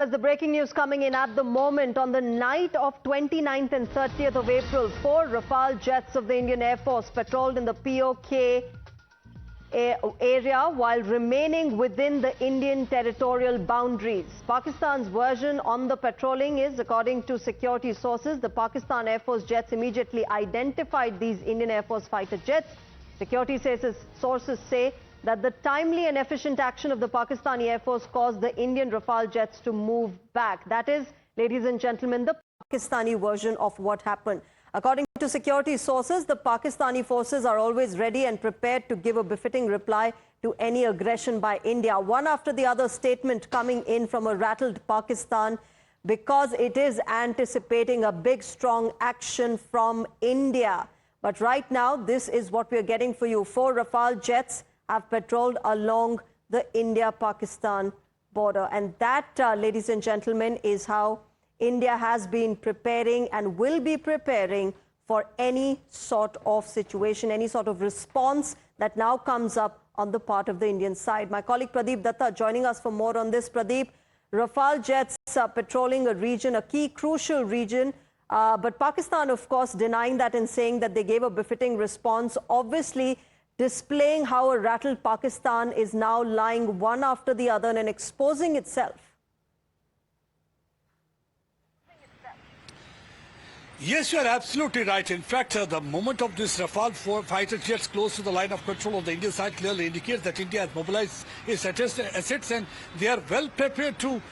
As the breaking news coming in at the moment, on the night of 29th and 30th of April, 4 Rafale jets of the Indian Air Force patrolled in the POK area while remaining within the Indian territorial boundaries. Pakistan's version on the patrolling is, according to security sources, the Pakistan Air Force jets immediately identified these Indian Air Force fighter jets. Security sources say that the timely and efficient action of the Pakistani Air Force caused the Indian Rafale jets to move back. That is, ladies and gentlemen, the Pakistani version of what happened. According to security sources, the Pakistani forces are always ready and prepared to give a befitting reply to any aggression by India. One after the other statement coming in from a rattled Pakistan because it is anticipating a big, strong action from India. But right now, this is what we're getting for you. 4 Rafale jets have patrolled along the India-Pakistan border. And that, ladies and gentlemen, is how India has been preparing and will be preparing for any sort of situation, any sort of response that now comes up on the part of the Indian side. My colleague Pradeep Datta joining us for more on this. Pradeep, Rafale jets are patrolling a region, a key crucial region, but Pakistan, of course, denying that and saying that they gave a befitting response, obviously displaying how a rattled Pakistan is now lying one after the other and exposing itself. Yes, you are absolutely right. In fact, the moment of this Rafale fighter jets close to the line of control of the Indian side clearly indicates that India has mobilized its assets and they are well prepared to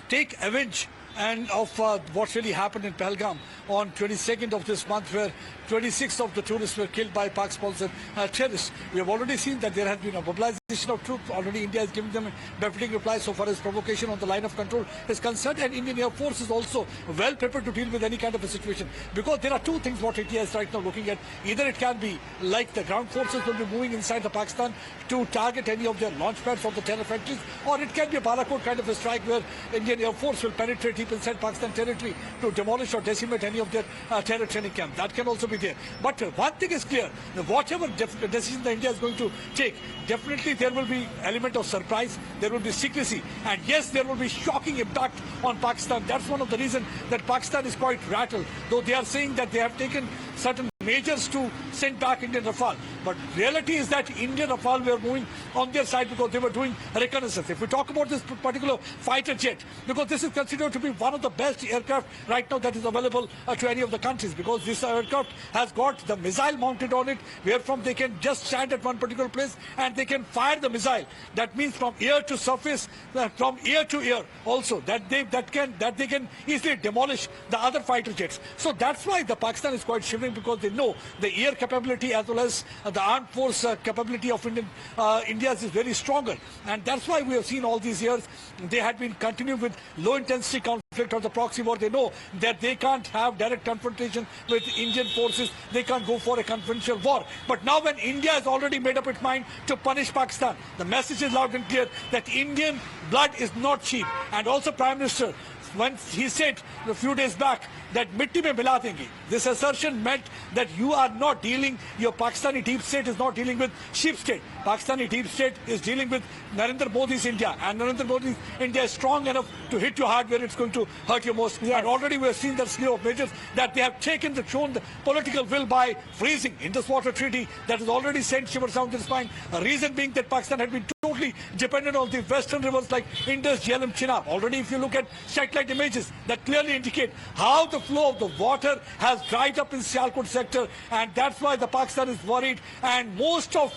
take revenge and of what really happened in Pahalgam on 22nd of this month, where 26 of the tourists were killed by Pak-sponsored terrorists. We have already seen that there has been a mobilization of troops. Already India has given them a befitting reply so far as provocation on the line of control is concerned, and Indian Air Force is also well prepared to deal with any kind of a situation, because there are two things what India is right now looking at. Either it can be like the ground forces will be moving inside the Pakistan to target any of their launch pads of the terror factories, or it can be a Balakot kind of a strike where Indian Air Force will penetrate deep inside Pakistan territory to demolish or decimate any of their terror training camps. That can also be there. But one thing is clear, whatever decision the India is going to take, definitely there will be element of surprise, there will be secrecy, and yes, there will be shocking impact on Pakistan. That's one of the reasons that Pakistan is quite rattled, though they are saying that they have taken certain measures to send back Indian Rafale. But reality is that Indian Rafale were moving on their side because they were doing reconnaissance. If we talk about this particular fighter jet, because this is considered to be one of the best aircraft right now that is available to any of the countries, because this aircraft has got the missile mounted on it, wherefrom they can just stand at one particular place and they can fire the missile. That means from air to surface, from air to air also, that they can easily demolish the other fighter jets. So that's why the Pakistan is quite shivering, because they know the air capability as well as the armed force capability of India is very stronger. And that's why we have seen all these years they had been continuing with low intensity conflict or the proxy war. They know that they can't have direct confrontation with Indian forces. They can't go for a conventional war. But now when India has already made up its mind to punish Pakistan, the message is loud and clear that Indian blood is not cheap. And also Prime Minister, when he said a few days back that mitti mein mila denge, this assertion meant that you are not dealing, your Pakistani deep state is not dealing with sheep state. Pakistani deep state is dealing with Narendra Modi's India, and Narendra Modi's India is strong enough to hit you hard where it's going to hurt you most. Yes. And already we have seen the slew of measures that they have shown the political will by freezing Indus Water Treaty that has already sent shivers down the spine. A reason being that Pakistan had been totally dependent on the western rivers like Indus, Jhelum, Chenab. Already if you look at satellite images that clearly indicate how the flow of the water has dried up in Sialkot sector, and that's why the Pakistan is worried. And most of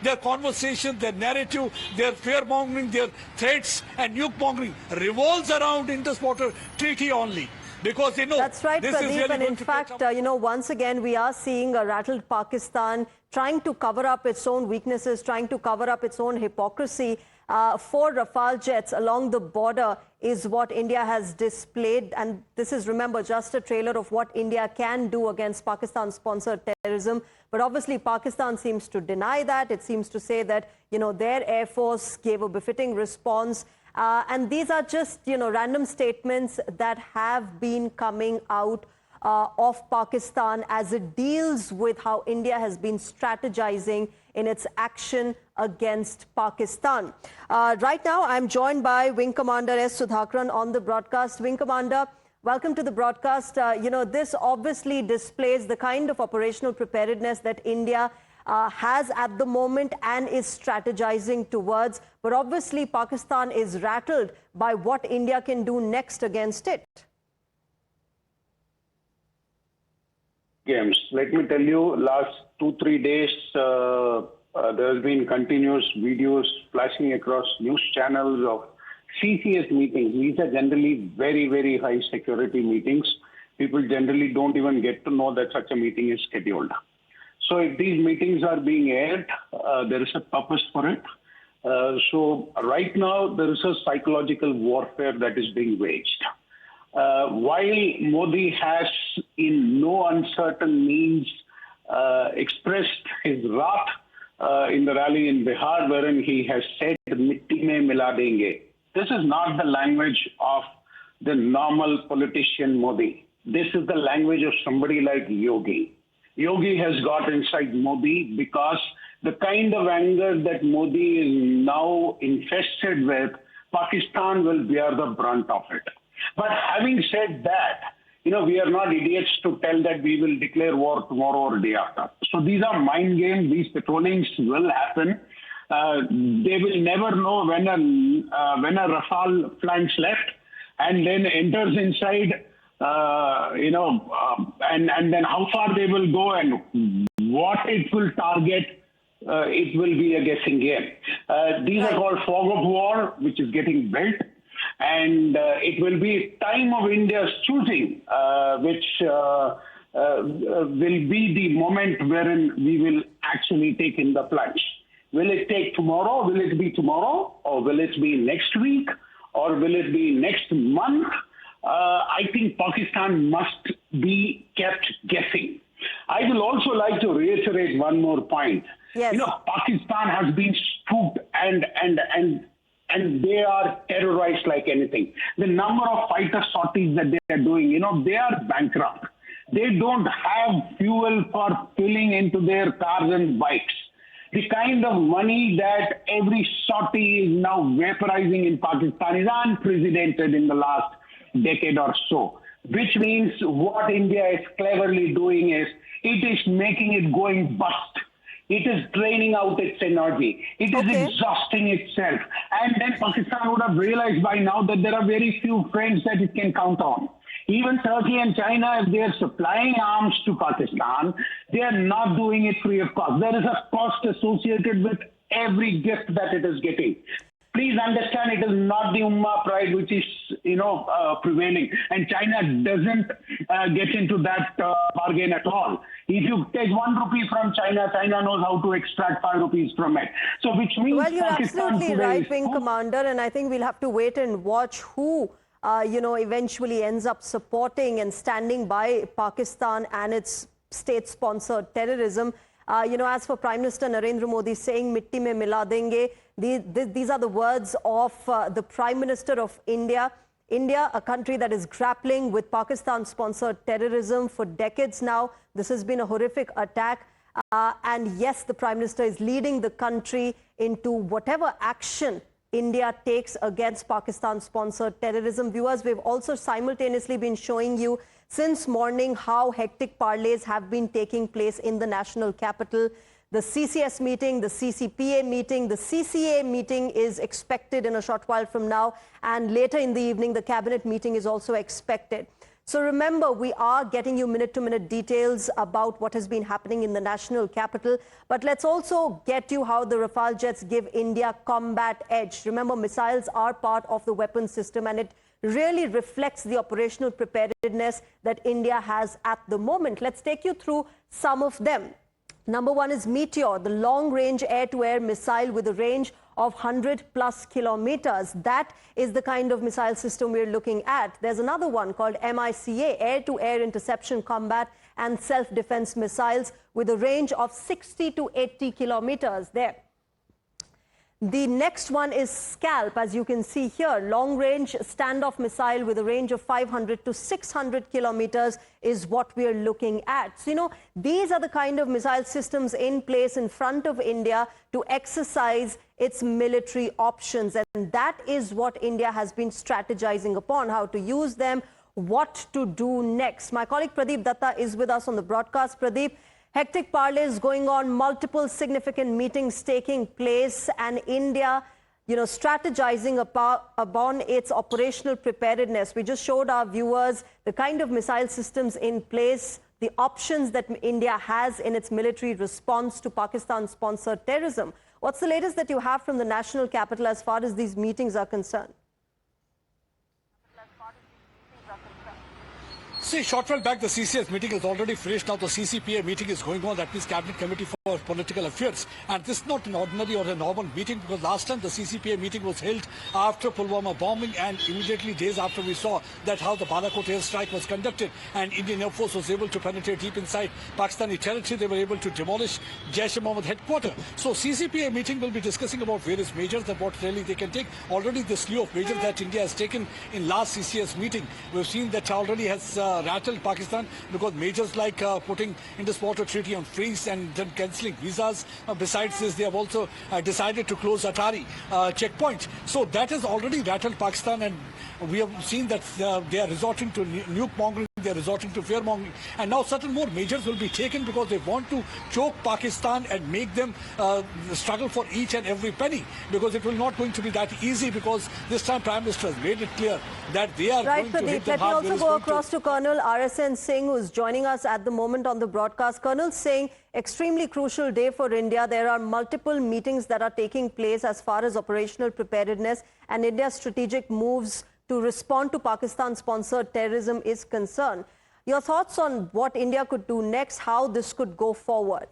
their conversation, their narrative, their fear-mongering, their threats and nuke-mongering revolves around Indus Water Treaty only. Because they know that's right, this Pradeep, is really and in fact, once again, we are seeing a rattled Pakistan trying to cover up its own weaknesses, trying to cover up its own hypocrisy. 4 Rafale jets along the border is what India has displayed. And this is, remember, just a trailer of what India can do against Pakistan-sponsored terrorism. But obviously, Pakistan seems to deny that. It seems to say that, their Air Force gave a befitting response. And these are just, random statements that have been coming out of Pakistan as it deals with how India has been strategizing in its action against Pakistan. Right now, I'm joined by Wing Commander S. Sudhakaran on the broadcast. Wing Commander, welcome to the broadcast. This obviously displays the kind of operational preparedness that India has at the moment and is strategizing towards. But obviously, Pakistan is rattled by what India can do next against it. James, let me tell you, last 2-3 days, there has been continuous videos flashing across news channels of CCS meetings. These are generally very, very high security meetings. People generally don't even get to know that such a meeting is scheduled. So if these meetings are being aired, there is a purpose for it. So right now, there is a psychological warfare that is being waged. While Modi has in no uncertain means expressed his wrath in the rally in Bihar, wherein he has said, "Mitti mein mila denge." This is not the language of the normal politician Modi. This is the language of somebody like Yogi. Yogi has got inside Modi because the kind of anger that Modi is now infested with, Pakistan will bear the brunt of it. But having said that, we are not idiots to tell that we will declare war tomorrow or day after. So these are mind games. These patrollings will happen. They will never know when a Rafale flanks left and then enters inside, and then how far they will go and what it will target. It will be a guessing game. These are called fog of war, which is getting built. And it will be time of India's choosing, which will be the moment wherein we will actually take in the plunge. Will it take tomorrow? Will it be tomorrow? Or will it be next week? Or will it be next month? I think Pakistan must be kept guessing. I will also like to reiterate one more point. Yes. Pakistan has been spooked and they are terrorized like anything. The number of fighter sorties that they are doing, they are bankrupt. They don't have fuel for filling into their cars and bikes. The kind of money that every sortie is now vaporizing in Pakistan is unprecedented in the last decade or so, which means what India is cleverly doing is it is making it going bust. It is draining out its energy. It is exhausting itself. And then Pakistan would have realized by now that there are very few friends that it can count on. Even Turkey and China, if they are supplying arms to Pakistan, they are not doing it free of cost. There is a cost associated with every gift that it is getting. Please understand, it is not the Ummah pride which is, prevailing. And China doesn't get into that bargain at all. If you take 1 rupee from China, China knows how to extract 5 rupees from it. So which means well, you're Pakistan absolutely right, Wing Commander, and I think we'll have to wait and watch who, eventually ends up supporting and standing by Pakistan and its state-sponsored terrorism. As for Prime Minister Narendra Modi saying, "Mitti mein mila denge," these are the words of the Prime Minister of India. India, a country that is grappling with Pakistan-sponsored terrorism for decades now. This has been a horrific attack. And yes, the Prime Minister is leading the country into whatever action India takes against Pakistan-sponsored terrorism. Viewers, we've also simultaneously been showing you since morning how hectic parleys have been taking place in the national capital. The CCS meeting, the CCPA meeting, the CCA meeting is expected in a short while from now. And later in the evening, the cabinet meeting is also expected. So remember, we are getting you minute-to-minute details about what has been happening in the national capital. But let's also get you how the Rafale jets give India combat edge. Remember, missiles are part of the weapon system, and it really reflects the operational preparedness that India has at the moment. Let's take you through some of them. Number one is Meteor, the long-range air-to-air missile with a range of 100+ kilometers. That is the kind of missile system we're looking at. There's another one called MICA, air-to-air interception combat and self-defense missiles with a range of 60 to 80 kilometers there. The next one is Scalp, as you can see here. Long-range standoff missile with a range of 500 to 600 kilometers is what we are looking at. So, you know, these are the kind of missile systems in place in front of India to exercise its military options. And that is what India has been strategizing upon, how to use them, what to do next. My colleague Pradeep Datta is with us on the broadcast. Pradeep, hectic parleys going on, multiple significant meetings taking place, and India, you know, strategizing upon its operational preparedness. We just showed our viewers the kind of missile systems in place, the options that India has in its military response to Pakistan-sponsored terrorism. What's the latest that you have from the national capital as far as these meetings are concerned? See, short while back, the CCS meeting is already finished. Now the CCPA meeting is going on. That means Cabinet Committee for Political Affairs. And this is not an ordinary or a normal meeting, because last time the CCPA meeting was held after Pulwama bombing, and immediately days after we saw that how the Balakot airstrike was conducted and Indian Air Force was able to penetrate deep inside Pakistani territory. They were able to demolish Jaish-e-Mohammed headquarters. So CCPA meeting will be discussing about various measures and what really they can take. Already the slew of measures that India has taken in last CCS meeting, we've seen that already has rattled Pakistan, because measures like putting Indus Water Treaty on freeze and then cancelling visas. Besides this, they have also decided to close Atari checkpoint. So that has already rattled Pakistan, and we have seen that they are resorting to nuke mongering, they are resorting to fear mongering, and now certain more measures will be taken because they want to choke Pakistan and make them struggle for each and every penny, because it will not going to be that easy, because this time Prime Minister has made it clear that they are going to hit them hard. Let me also go across to Colonel RSN Singh, who is joining us at the moment on the broadcast. Colonel Singh, extremely crucial day for India. There are multiple meetings that are taking place as far as operational preparedness and India's strategic moves to respond to Pakistan-sponsored terrorism is concerned. Your thoughts on what India could do next, how this could go forward?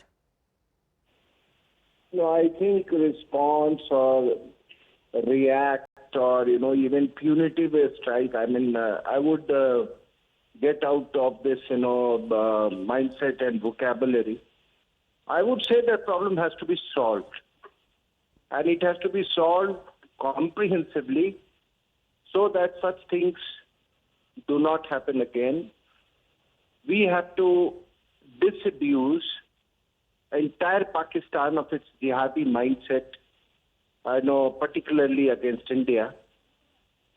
No, I think response or react or, you know, even punitive strike, I mean, I would get out of this, you know, mindset and vocabulary. I would say that problem has to be solved. And it has to be solved comprehensively so that such things do not happen again. We have to disabuse entire Pakistan of its jihadi mindset, I know, particularly against India.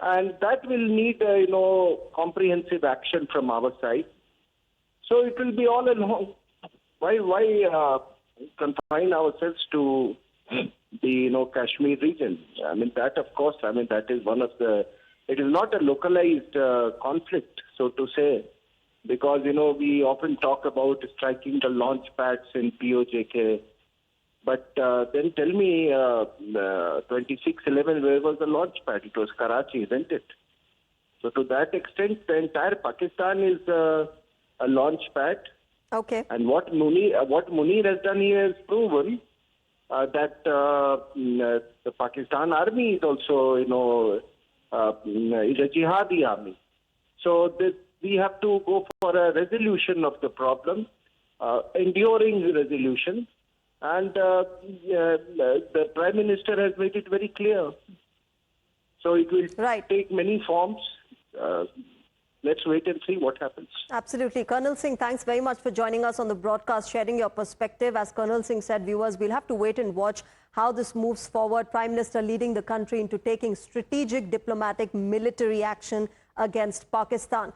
And that will need, you know, comprehensive action from our side. So it will be all along. Why confine ourselves to the, you know, Kashmir region? I mean, that, of course, I mean, that is one of the, it is not a localized conflict, so to say, because, you know, we often talk about striking the launch pads in POJK. But then tell me, 26/11, where was the launch pad? It was Karachi, isn't it? So to that extent, the entire Pakistan is a launch pad. Okay. And what Munir has done here has proven that the Pakistan army is also, you know, is a jihadi army. So we have to go for a resolution of the problem, enduring resolution. And the Prime Minister has made it very clear. So it will take many forms. Let's wait and see what happens. Absolutely. Colonel Singh, thanks very much for joining us on the broadcast, sharing your perspective. As Colonel Singh said, viewers, we'll have to wait and watch how this moves forward. Prime Minister leading the country into taking strategic, diplomatic, military action against Pakistan.